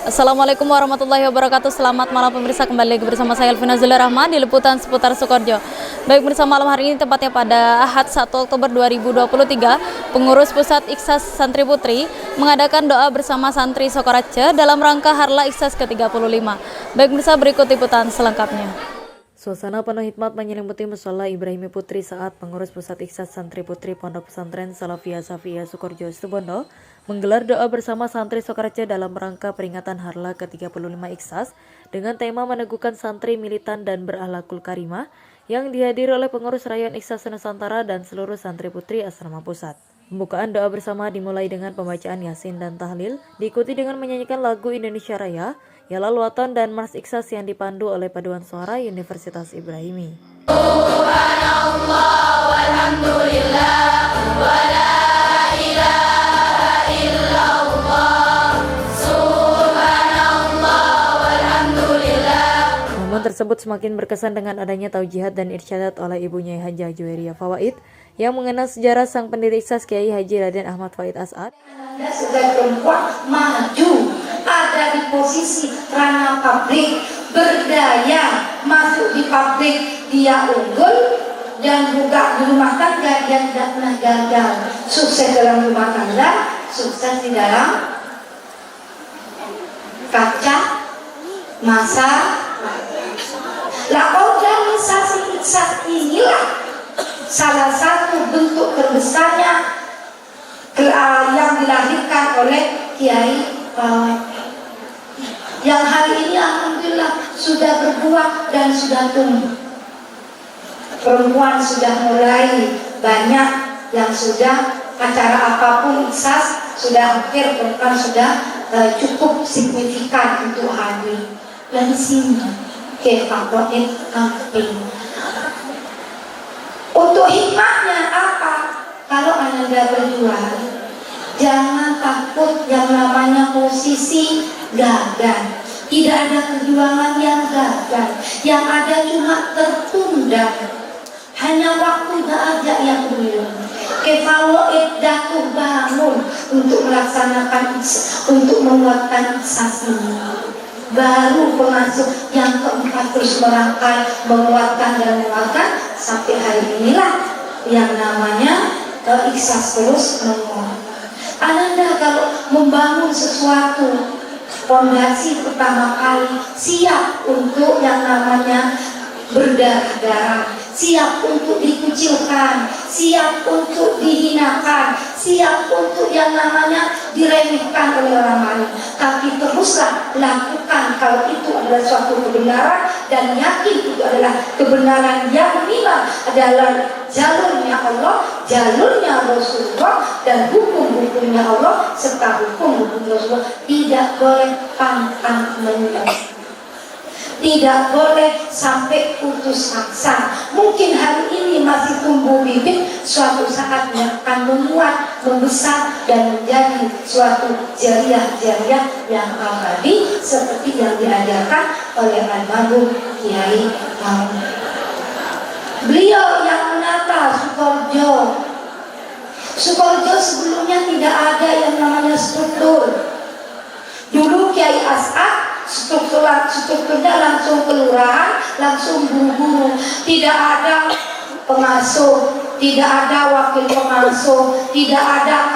Assalamualaikum warahmatullahi wabarakatuh. Selamat malam pemirsa, kembali lagi bersama saya Elvina Zulia Rahma di liputan seputar Sukoharjo. Baik pemirsa, malam hari ini tepatnya pada Ahad 1 Oktober 2023, pengurus pusat Iksas Santri Putri mengadakan doa bersama santri Sukoharjo dalam rangka Harlah Iksas ke-35. Baik pemirsa, berikut liputan selengkapnya. Suasana penuh hikmat menyelimuti Mushola Ibrahimi Putri saat pengurus pusat Iksas Santri Putri Pondok Pesantren Salafiyah Safiyah Sukoharjo Situbondo menggelar doa bersama santri Sukoharjo dalam rangka peringatan Harlah ke-35 Iksas dengan tema meneguhkan santri militan dan berakhlakul karimah yang dihadiri oleh pengurus Rayon Iksas Nusantara dan seluruh santri putri Asrama Pusat. Pembukaan doa bersama dimulai dengan pembacaan Yasin dan Tahlil, diikuti dengan menyanyikan lagu Indonesia Raya, Yalal Waton dan Mars Iksas yang dipandu oleh paduan suara Universitas Ibrahimi. Subhanallah walhamdulillah wa la ilaha illallah. Subhanallah walhamdulillah. Momen tersebut semakin berkesan dengan adanya taujihat dan irsyadat oleh ibunya Hajah Juwairiyah Fawaid yang mengenal sejarah sang pendiri Iksas Kiai Haji Raden Ahmad Faid As'ad. Sudah perempuan maju, ada di posisi ranah pabrik, berdaya, masuk di pabrik, dia unggul, dan buka di rumah tangga, dia tidak pernah gagal. Sukses dalam rumah tangga, sukses di dalam kaca masa. Lah organisasi Iksas inilah salah satu bentuk terbesarnya yang dilahirkan oleh Kiai yang hari ini alhamdulillah sudah berbuah dan sudah tumbuh. Perempuan sudah mulai banyak yang sudah acara apapun Iksas sudah hampir, perempuan sudah cukup signifikan untuk hadir. Dan sini kefakoin kamping. Untuk hikmahnya apa? Kalau Anda berjuang, jangan takut yang namanya posisi gagal. Tidak ada perjuangan yang gagal. Yang ada cuma tertunda. Hanya waktunya aja yang belum. Kefaloid jatuh bangun untuk melaksanakan, untuk menguatkan Iksas ini. Baru pengasuh yang keempat terus merangkai, menguatkan dan menguatkan sampai hari inilah yang namanya Iksas terus menguat. Anda kalau membangun sesuatu, fondasi pertama kali siap untuk yang namanya berdarah-darah, siap untuk dikucilkan, siap untuk dihinakan, siap untuk yang namanya diremehkan oleh orang lain. Tapi teruslah lakukan kalau itu adalah suatu kebenaran dan yakin itu adalah kebenaran yang memang adalah jalurnya Allah, jalurnya Rasulullah, dan hukum-hukumnya Allah serta hukum-hukum Rasulullah. Tidak boleh pantang menyerah. Tidak boleh sampai putus asa. Mungkin hari ini masih tumbuh bibit, suatu saat akan menguat, membesar dan menjadi suatu jariah-jariah yang abadi seperti yang diajarkan oleh almarhum Kiai Haji. Beliau yang menata Sukoharjo. Sukoharjo sebelumnya tidak ada yang namanya struktur. Dulu Kiai As'ad strukturnya langsung kelurahan, langsung guru-guru, tidak ada pengasuh, tidak ada wakil pengasuh, tidak ada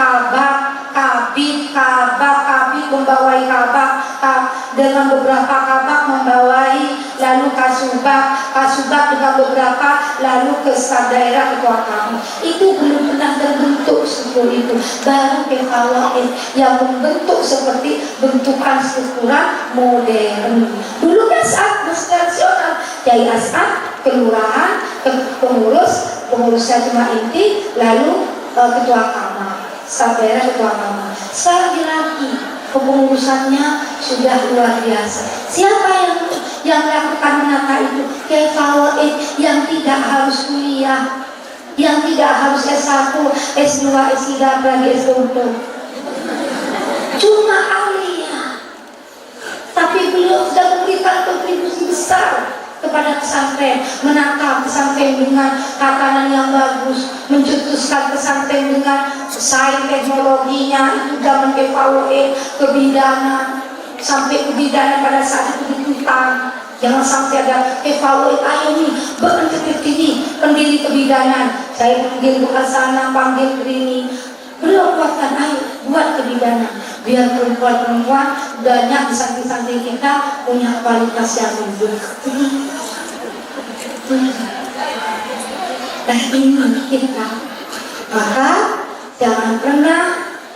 kabit membawai kabak dengan beberapa kabak membawai, lalu kasubag dengan beberapa, lalu ke staf daerah ketua kamu. Itu belum pernah terbentuk struktur itu. Baru kefawaid yang membentuk seperti bentukan struktural modern. Dulu kan saat nasional, Kiai As'ad, kelurahan, pengurusnya cuma inti, lalu ketua kamar, staf daerah ketua kamar. Sekarang lagi kepengurusannya sudah luar biasa. Siapa yang melakukan menata itu? Kefawaid yang tidak harus kuliah, yang tidak harus S1, S2, S3, lagi S2. Cuma alia. Tapi beliau sudah memberikan kontribusi besar kepada pesantren, menata pesantren dengan tatanan yang bagus, mencetuskan pesantren dengan sains teknologinya, itu zaman FAUE, kebidanan, sampai kebidanan pada saat itu dituntang. Jangan sampai ada evaluasi, ayo nih berhenti ini pendiri kebidanan, saya panggil bukan sana, panggil ke ini. Belum kuatkan, ayo buat kebidanan biar perempuan-perempuan banyak di samping-samping kita punya kualitas yang lebih. Nah ini kita, maka jangan pernah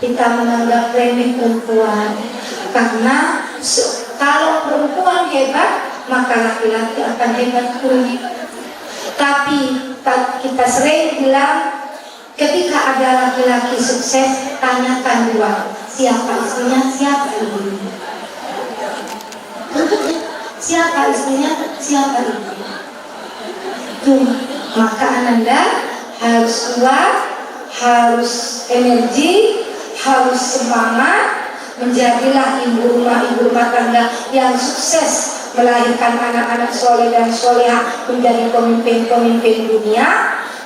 kita menganggap remeh perempuan, karena kalau perempuan hebat maka laki-laki akan hebat pun. Tapi kita sering bilang, ketika ada laki-laki sukses, tanyakan dua, siapa istrinya, siapa ibunya. Siapa istrinya, siapa ibunya. Tuh, maka Ananda harus kuat, harus energi, harus semangat. Menjadilah ibu rumah tangga yang sukses, melahirkan anak-anak soleh dan soleha menjadi pemimpin-pemimpin dunia,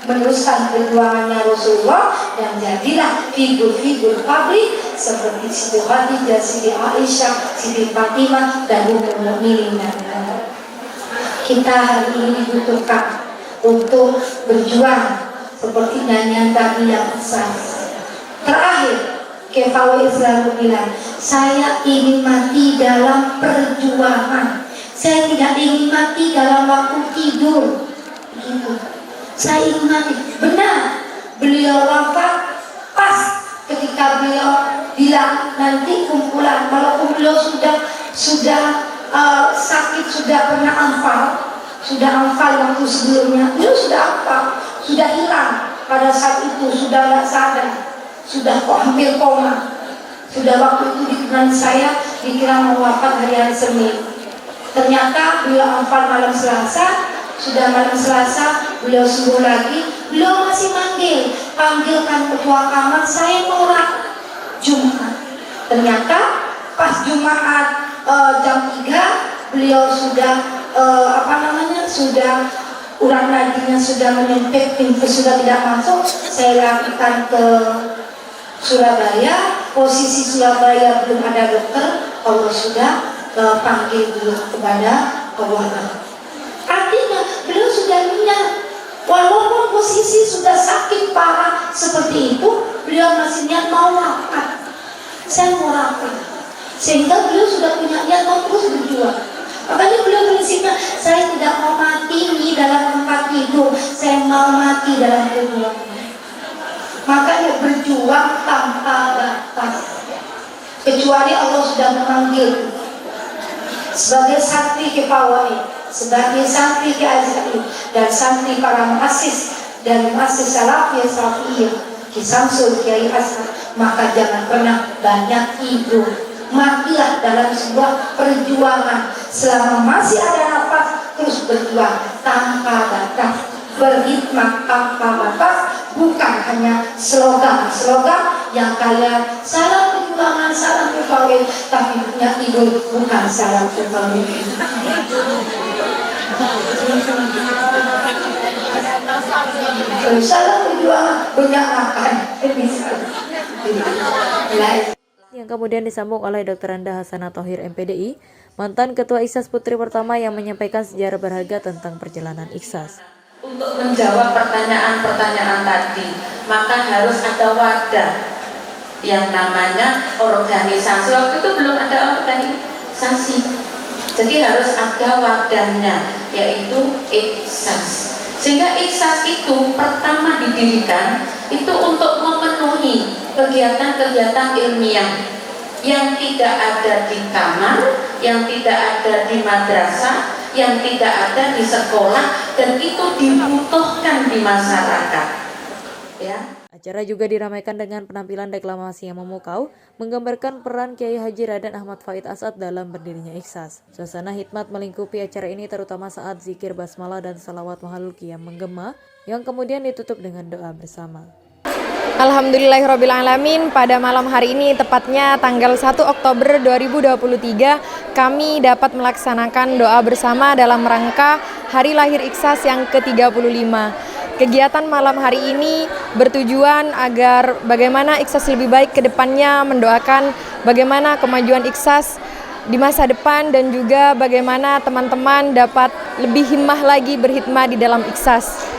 meneruskan perjuangannya Rasulullah, dan jadilah figur-figur publik seperti Siti Khadijah, Siti Aisyah, Siti Fatimah, dan Ummul Mukminin. Kita hari ini dibutuhkan untuk berjuang seperti nyanyian tadi yang besar. Terakhir, Kefawi selalu bilang, saya ingin mati dalam perjuangan. Saya tidak ingin mati dalam waktu tidur. Gitu. Saya ingin mati. Benar, beliau wafat pas ketika beliau bilang nanti kumpulan. Walaupun beliau sudah sakit, sudah pernah hafal waktu sebelumnya. Beliau sudah hafal, sudah hilang pada saat itu, sudah tidak sadar. Sudah hampir koma. Sudah waktu itu dikenal saya, dikira mau wafat hari Senin. Ternyata beliau hafal malam Selasa. Sudah malam Selasa beliau sembuh lagi. Beliau masih panggilkan ketua kamar, saya mau Jumat. Ternyata pas Jumat jam 3 beliau sudah sudah urat nadinya sudah menyempit, pintu sudah tidak masuk. Saya lakukan ke Surabaya, posisi Surabaya belum ada dokter, Allah sudah panggil dulu kepada Allah. Artinya beliau sudah niat, walaupun posisi sudah sakit parah seperti itu, beliau masih niat mau wafat. Saya mau wafat, sehingga beliau sudah punya niat mau terus berjuang. Makanya beliau prinsipnya, saya tidak mau mati di dalam tempat tidur, saya mau mati dalam perjuangan. Makanya berjuang tanpa batas, kecuali Allah sudah memanggil sebagai santri Kefawai, sebagai santri Ki Azhari, dan santri para muassis dan muassis Salafiyah Salafiyah Ki Samsul Kiai Asad. Maka jangan pernah banyak tidur, matilah dalam sebuah perjuangan. Selama masih ada nafas, terus berjuang tanpa batas, berhikmat tanpa batas. Bukan hanya slogan-slogan yang kaya salam perjuangan, salam Kefawai, tapi punya tidur bukan salam Kefawai. Salam perjuangan banyak makan. Yang kemudian disambung oleh Dr. Anda Hasanah Thohir MPDI, mantan Ketua Iksas Putri pertama yang menyampaikan sejarah berharga tentang perjalanan Iksas. Untuk menjawab pertanyaan-pertanyaan tadi, maka harus ada wadah yang namanya organisasi. Waktu itu belum ada organisasi, jadi harus ada wadahnya, yaitu Iksas. Sehingga Iksas itu pertama didirikan itu untuk memenuhi kegiatan-kegiatan ilmiah yang tidak ada di kamar, yang tidak ada di madrasah, yang tidak ada di sekolah, dan itu dibutuhkan di masyarakat. Ya. Acara juga diramaikan dengan penampilan deklamasi yang memukau, menggambarkan peran Kiai Haji Raden Ahmad Faid Asad dalam berdirinya Iksas. Suasana hikmat melingkupi acara ini terutama saat zikir basmalah dan salawat mahalul qiyam menggema, yang kemudian ditutup dengan doa bersama. Alhamdulillahirrabbilalamin, pada malam hari ini tepatnya tanggal 1 Oktober 2023 kami dapat melaksanakan doa bersama dalam rangka Hari Lahir Iksas yang ke-35. Kegiatan malam hari ini bertujuan agar bagaimana Iksas lebih baik ke depannya, mendoakan bagaimana kemajuan Iksas di masa depan dan juga bagaimana teman-teman dapat lebih himmah lagi berhikmah di dalam Iksas.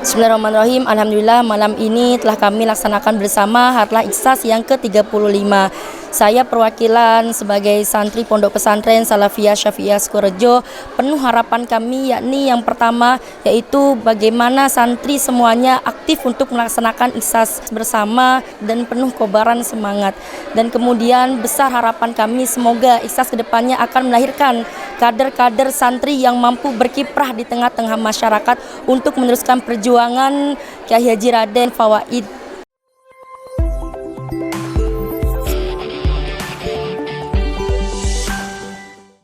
Bismillahirrahmanirrahim. Alhamdulillah malam ini telah kami laksanakan bersama Harlah Iksas yang ke-35. Saya perwakilan sebagai santri Pondok Pesantren Salafiyah Syafi'iyah Sukorejo. Penuh harapan kami yakni yang pertama yaitu bagaimana santri semuanya aktif untuk melaksanakan Iksas bersama dan penuh kobaran semangat. Dan kemudian besar harapan kami semoga Iksas kedepannya akan melahirkan kader-kader santri yang mampu berkiprah di tengah-tengah masyarakat untuk meneruskan perjuangan Kyai Haji Raden Fawaid